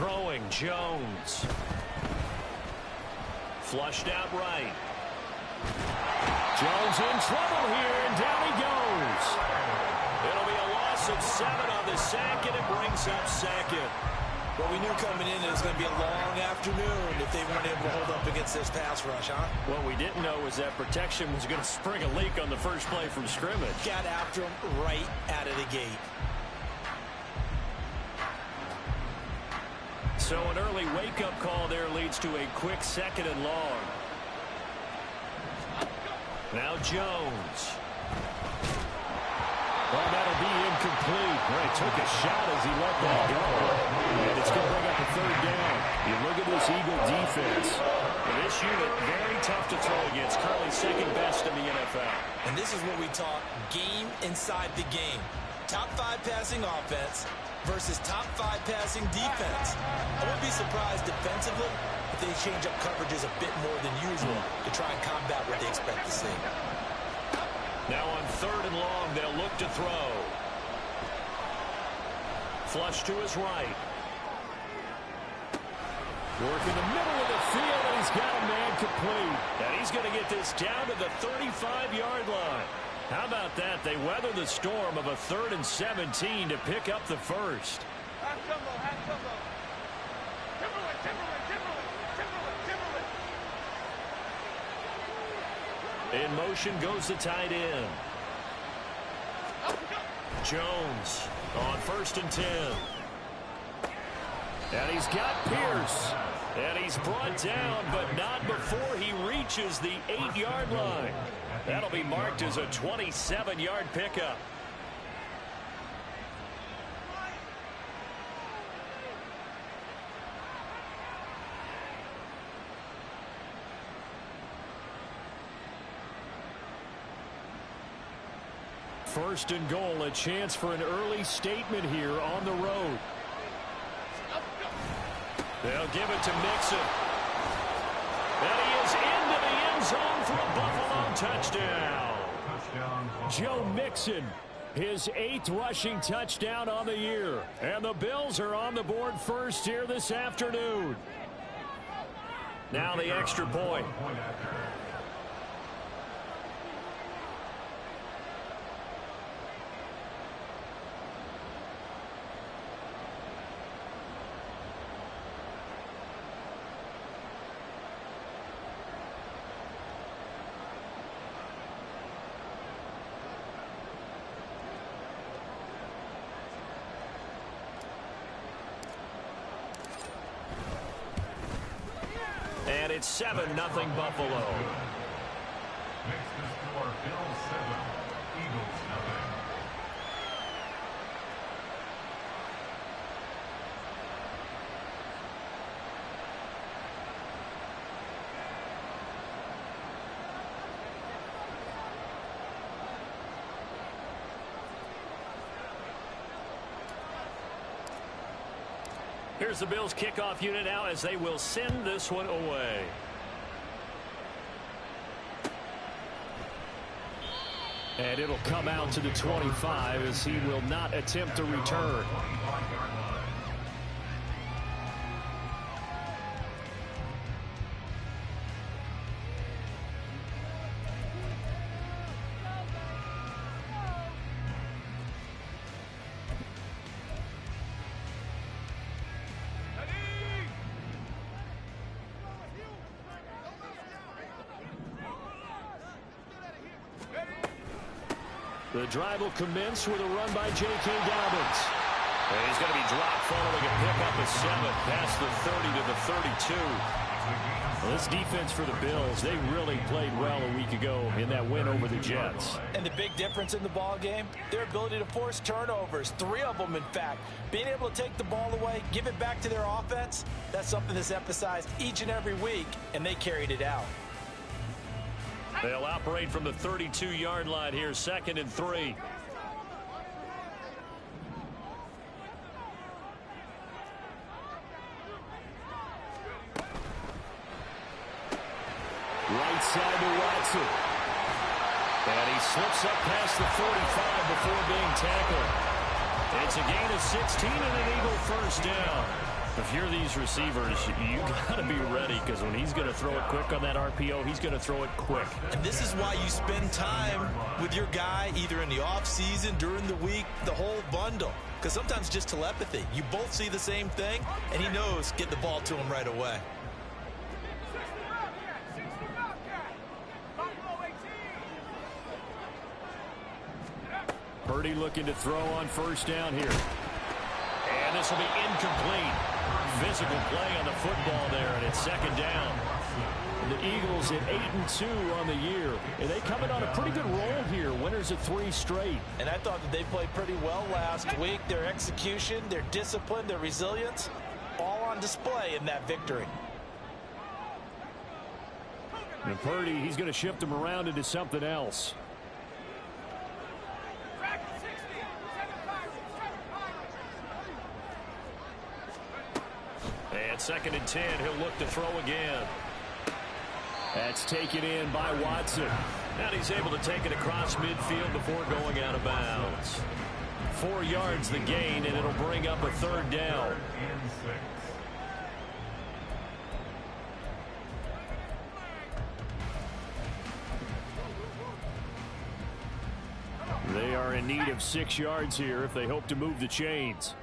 Throwing, Jones. Flushed out right. Jones in trouble here, and down he goes. It'll be a loss of 7 on the sack, and it brings up second. Well, we knew coming in it was going to be a long afternoon if they weren't able to hold up against this pass rush, huh? What we didn't know was that protection was going to spring a leak on the first play from scrimmage. Got after him right out of the gate. So an early wake-up call there leads to a quick 2nd and long. Now Jones. Well, that'll be incomplete. Well, he took a shot as he let that go. And it's going to bring up a 3rd down. You look at this Eagle defense. This unit, very tough to throw against. Currently 2nd best in the NFL. And this is what we talk, game inside the game. Top 5 passing offense versus top 5 passing defense. I wouldn't be surprised defensively if they change up coverages a bit more than usual to try and combat what they expect to see. Now on 3rd and long, they'll look to throw. Flush to his right. Work in the middle of the field, and he's got a man complete. And he's going to get this down to the 35-yard line. How about that? They weather the storm of a 3rd and 17 to pick up the first. In motion goes the tight end. Jones on 1st and 10. And he's got Pierce. And he's brought down, but not before he reaches the 8-yard line. That'll be marked as a 27-yard pickup. First and goal, a chance for an early statement here on the road. They'll give it to Mixon. And he is into the end zone for a Buffalo touchdown. Joe Mixon, his 8th rushing touchdown on the year. And the Bills are on the board first here this afternoon. Now the extra point. And it's 7-0 Buffalo. Makes the score Bills 7, Eagles 0. Here's the Bills kickoff unit now as they will send this one away. And it'll come out to the 25 as he will not attempt to return. The drive will commence with a run by J.K. Dobbins. And he's going to be dropped following a pickup of 7 past the 30 to the 32. Well, this defense for the Bills, they really played well a week ago in that win over the Jets. And the big difference in the ball game, their ability to force turnovers, 3 of them in fact. Being able to take the ball away, give it back to their offense, that's something that's emphasized each and every week, and they carried it out. They'll operate from the 32-yard line here, 2nd and 3. Right side to Watson. And he slips up past the 45 before being tackled. It's a gain of 16 and an Eagle first down. If you're these receivers, you got to be ready, because when he's going to throw it quick on that RPO, he's going to throw it quick. And this is why you spend time with your guy either in the offseason, during the week, the whole bundle. Because sometimes just telepathy. You both see the same thing, and he knows get the ball to him right away. Purdy looking to throw on first down here. And this will be incomplete. Physical play on the football there, and it's second down. The Eagles at 8-2 on the year. And they come in on a pretty good roll here. Winners of 3 straight. And I thought that they played pretty well last week. Their execution, their discipline, their resilience, all on display in that victory. And Purdy, he's going to shift them around into something else. And second and 10, he'll look to throw again. That's taken in by Watson. And he's able to take it across midfield before going out of bounds. 4 yards the gain, and it'll bring up a third down. They are in need of 6 yards here if they hope to move the chains.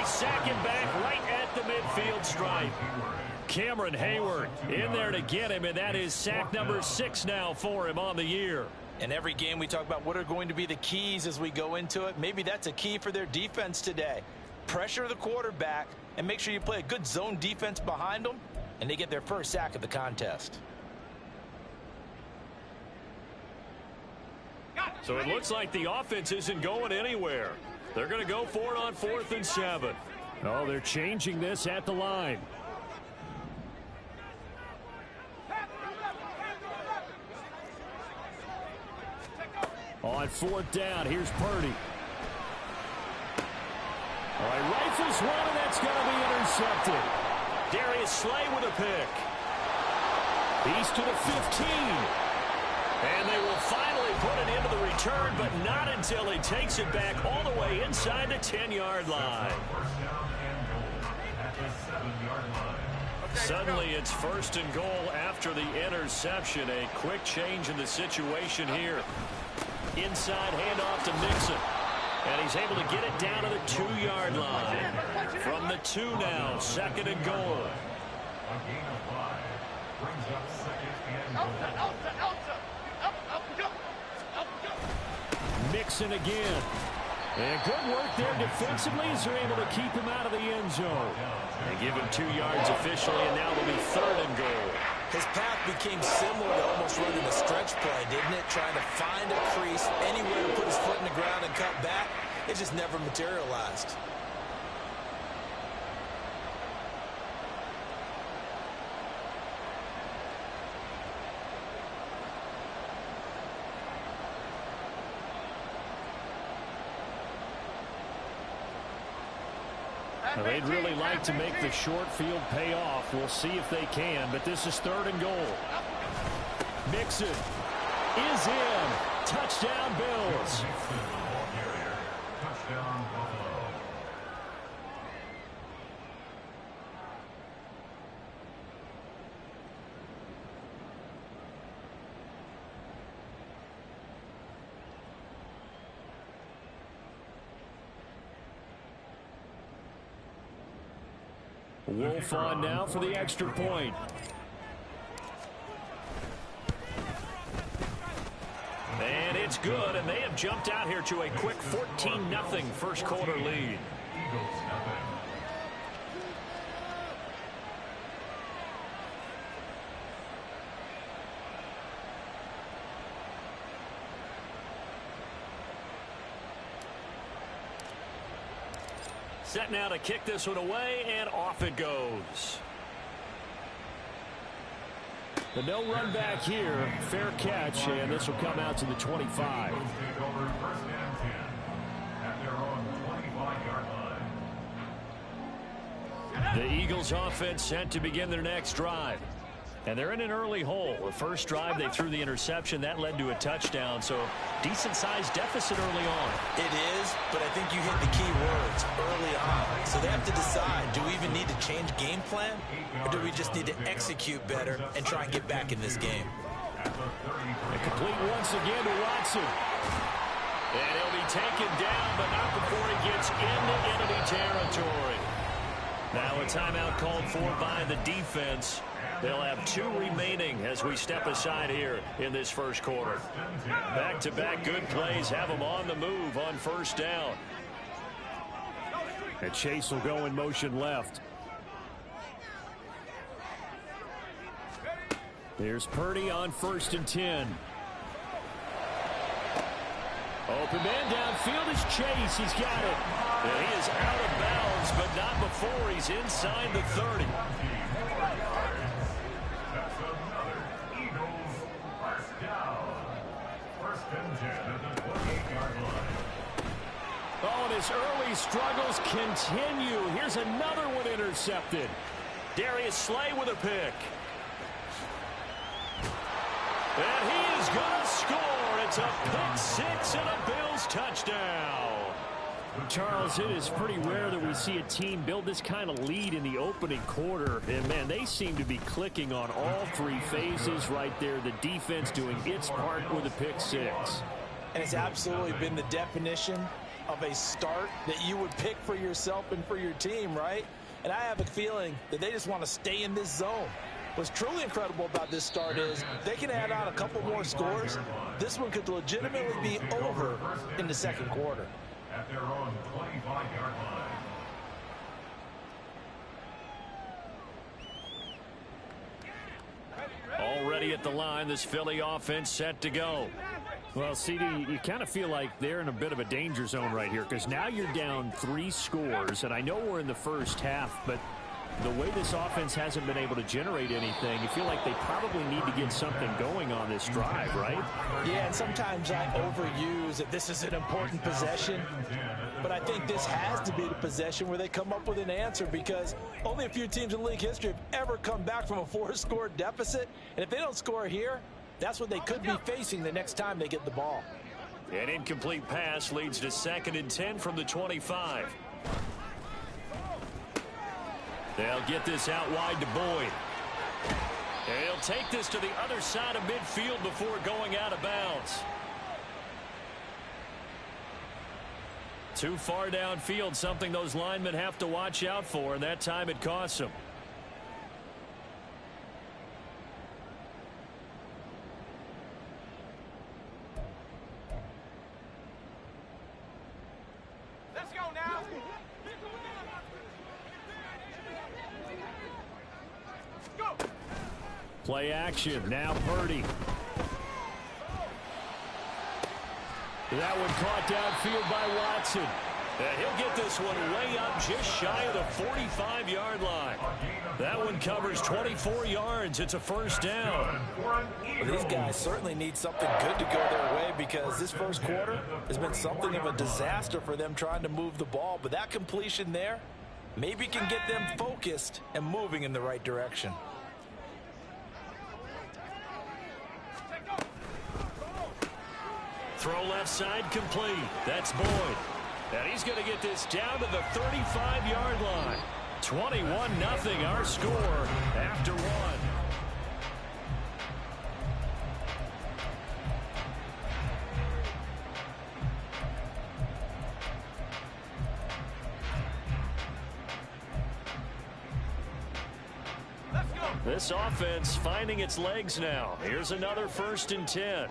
Sack him back right at the midfield stripe. Cameron Hayward in there to get him, and that is sack number 6 now for him on the year. In every game we talk about what are going to be the keys as we go into it. Maybe that's a key for their defense today. Pressure the quarterback and make sure you play a good zone defense behind them, and they get their first sack of the contest. So it looks like the offense isn't going anywhere. They're going to go for it on 4th and 7. Oh, they're changing this at the line. On 4th down, here's Purdy. All right, rifles one, and that's going to be intercepted. Darius Slay with a pick. He's to the 15. And they will finally put it into the return, but not until he takes it back all the way inside the 10-yard line. Suddenly it's 1st and goal after the interception. A quick change in the situation here. Inside handoff to Mixon. And he's able to get it down to the 2-yard line. From the 2 now, 2nd and goal. A gain of 5 brings up 2nd and goal. Mixon again. And good work there defensively as they're able to keep him out of the end zone. They give him 2 yards officially, and now they'll be 3rd and goal. His path became similar to almost running a stretch play, didn't it? Trying to find a crease, anywhere to put his foot in the ground and cut back. It just never materialized. They'd really like to make the short field pay off. We'll see if they can, but this is 3rd and goal. Mixon is in. Touchdown, Bills. Touchdown, Buffalo. Wolf on now for the extra point. And it's good, and they have jumped out here to a quick 14-0 first quarter lead. Eagles nothing. Set now to kick this one away, and off it goes. The no run back here, fair catch, and this will come out to the 25. Eagles take over 1st and 10 at their own 25-yard line. The Eagles offense set to begin their next drive. And they're in an early hole. The first drive, they threw the interception. That led to a touchdown. So decent-sized deficit early on. It is, but I think you hit the key words early on. So they have to decide, do we even need to change game plan? Or do we just need to execute better and try and get back in this game? And complete once again to Watson. And he'll be taken down, but not before he gets into enemy territory. Now a timeout called for by the defense. They'll have 2 remaining as we step aside here in this first quarter. Back-to-back good plays have them on the move on first down. And Chase will go in motion left. Here's Purdy on 1st and 10. Open man downfield is Chase. He's got it. And he is out of bounds, but not before he's inside the 30. That's another Eagles first down. 1st and 10 at the 28-yard line. Oh, and his early struggles continue. Here's another one intercepted. Darius Slay with a pick. And he is going to score. It's a pick 6 and a Bills touchdown. Charles, it is pretty rare that we see a team build this kind of lead in the opening quarter. And, man, they seem to be clicking on all 3 phases right there. The defense doing its part with a pick 6. And it's absolutely been the definition of a start that you would pick for yourself and for your team, right? And I have a feeling that they just want to stay in this zone. What's truly incredible about this start is they can add on a couple more scores. This one could legitimately be over in the second quarter. At their own 25-yard line. Already at the line, this Philly offense set to go. Well, CD, you kind of feel like they're in a bit of a danger zone right here because now you're down 3 scores, and I know we're in the first half, but the way this offense hasn't been able to generate anything, you feel like they probably need to get something going on this drive, right? Yeah, and sometimes I overuse that this is an important possession, but I think this has to be the possession where they come up with an answer because only a few teams in league history have ever come back from a 4-score deficit, and if they don't score here, that's what they could be facing the next time they get the ball. An incomplete pass leads to 2nd and 10 from the 25. They'll get this out wide to Boyd. And he'll take this to the other side of midfield before going out of bounds. Too far downfield, something those linemen have to watch out for, and that time it costs them. Let's go now. Play action. Now Purdy. That one caught downfield by Watson. And he'll get this one way up just shy of the 45-yard line. That one covers 24 yards. It's a first down. Well, these guys certainly need something good to go their way because this first quarter has been something of a disaster for them trying to move the ball. But that completion there maybe can get them focused and moving in the right direction. Throw left side complete. That's Boyd. And he's going to get this down to the 35-yard line. 21-0 our score after 1. This offense finding its legs now. Here's another 1st and 10.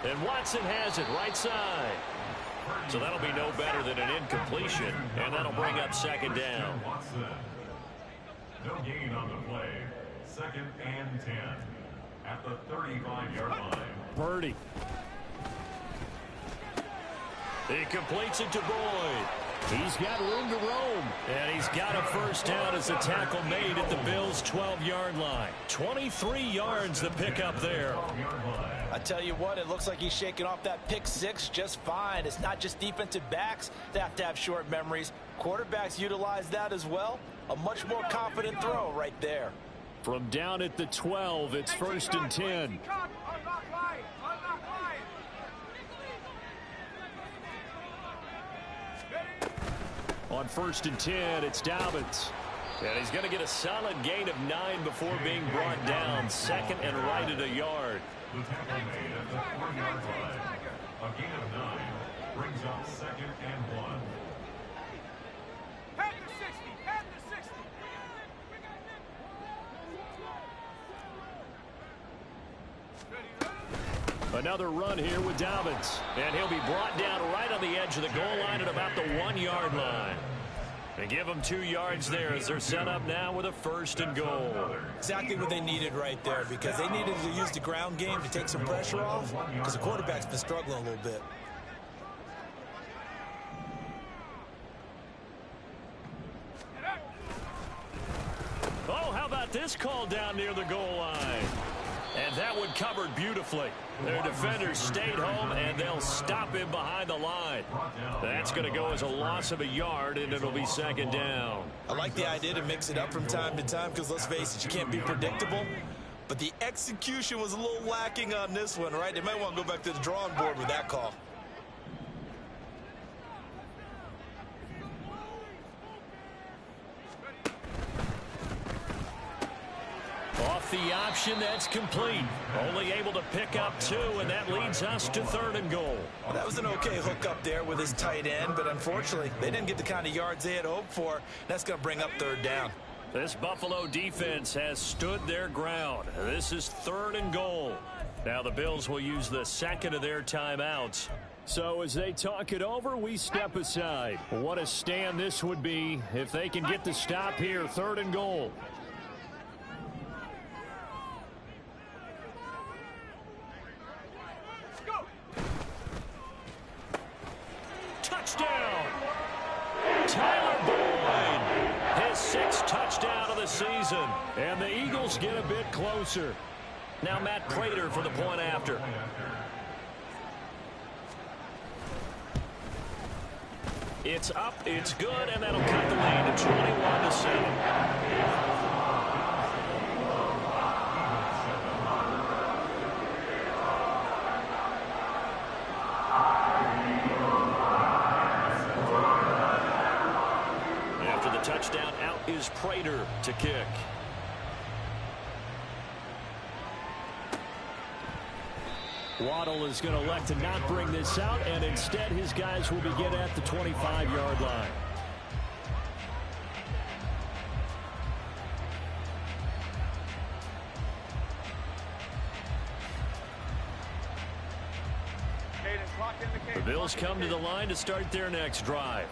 And Watson has it right side. So that'll be no better than an incompletion, and that'll bring up 2nd down. No gain on the play. 2nd and 10 at the 35-yard line. Purdy. He completes it to Boyd. He's got room to roam. And he's got a first down as a tackle made at the Bills' 12-yard line. 23 yards the pickup there. I tell you what, it looks like he's shaking off that pick six just fine. It's not just defensive backs that have to have short memories. Quarterbacks utilize that as well. A much more confident throw right there. From down at the 12, it's 1st and 10. On 1st and 10, it's Dobbins. And he's going to get a solid gain of 9 before being brought down. 2nd and right at a yard. The tackle made at the 4-yard line. A gain of 9 brings up 2nd and 1. Head to 60. Head to 60. Another run here with Dobbins. And he'll be brought down right on the edge of the goal line at about the 1-yard line. They give them 2 yards there as they're set up now with a 1st and goal. Exactly what they needed right there, because they needed to use the ground game to take some pressure off, because the quarterback's been struggling a little bit. Oh, how about this call down near the goal line? And that one covered beautifully. Their defenders stayed home, and they'll stop him behind the line. That's going to go as a loss of a yard, and it'll be 2nd down. I like the idea to mix it up from time to time, because let's face it, you can't be predictable. But the execution was a little lacking on this one, right? They might want to go back to the drawing board with that call. Off the option, that's complete. Only able to pick up 2, and that leads us to 3rd and goal. Well, that was an okay hook up there with his tight end, but unfortunately, they didn't get the kind of yards they had hoped for. That's going to bring up 3rd down. This Buffalo defense has stood their ground. This is 3rd and goal. Now the Bills will use the 2nd of their timeouts. So as they talk it over, we step aside. What a stand this would be if they can get the stop here. 3rd and goal. Touchdown! Tyler Boyd, his 6th touchdown of the season. And the Eagles get a bit closer. Now Matt Prater for the point after. It's up, it's good, and that'll cut the lead to 21-7. Touchdown, out is Prater to kick. Waddle is going to elect to not bring this out, and instead his guys will begin at the 25-yard line. The Bills come to the line to start their next drive.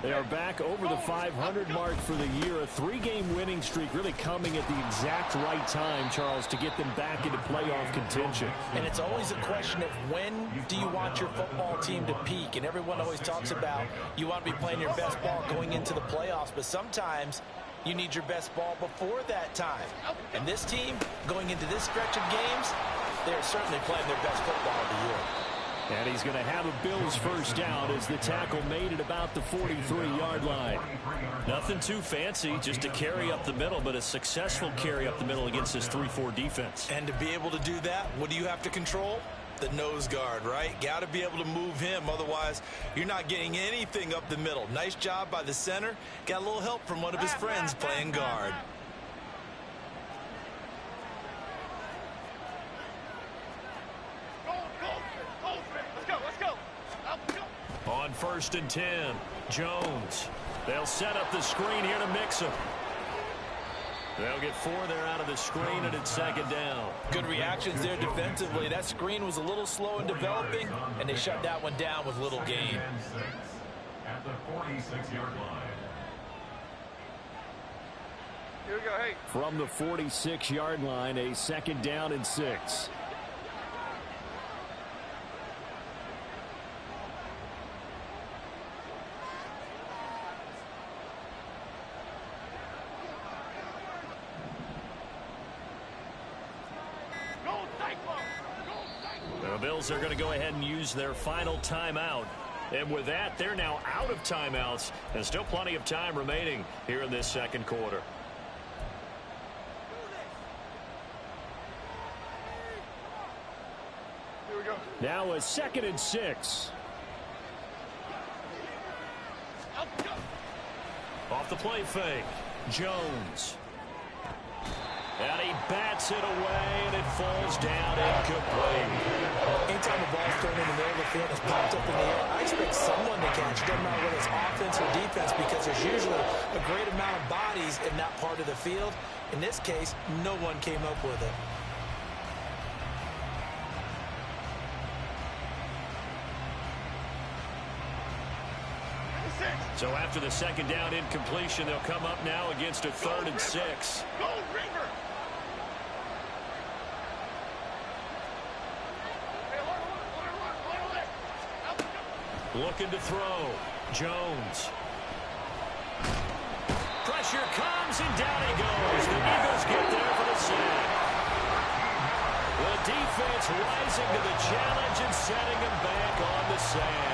They are back over the 500 mark for the year. A 3-game winning streak really coming at the exact right time, Charles, to get them back into playoff contention. And it's always a question of when do you want your football team to peak? And everyone always talks about you want to be playing your best ball going into the playoffs, but sometimes you need your best ball before that time. And this team, going into this stretch of games, they're certainly playing their best football of the year. And he's going to have a Bills first down as the tackle made at about the 43-yard line. Nothing too fancy, just a carry up the middle, but a successful carry up the middle against this 3-4 defense. And to be able to do that, what do you have to control? The nose guard, right? Got to be able to move him, otherwise you're not getting anything up the middle. Nice job by the center. Got a little help from one of his friends playing guard. On 1st and 10, Jones. They'll set up the screen here to mix him. They'll get 4 there out of the screen, and it's 2nd down. Good reactions there defensively. That screen was a little slow in developing, and they shut that one down with little gain. At the 46-yard line. Here we go, hey. From the 46-yard line, a 2nd down and 6. Bills are going to go ahead and use their final timeout. And with that, they're now out of timeouts, and still plenty of time remaining here in this second quarter. Here we go. Now a 2nd and 6. Off the play fake, Jones. And he bats it away, and it falls down incomplete. Anytime the ball's thrown in the middle of the field and it's popped up in the air, I expect someone to catch. It doesn't matter whether it's offense or defense, because there's usually a great amount of bodies in that part of the field. In this case, no one came up with it. So after the 2nd down incompletion, they'll come up now against a 3rd and 6. Go, River! Looking to throw. Jones. Pressure comes, and down he goes. The Eagles get there for the sack. The defense rising to the challenge and setting him back on the sack.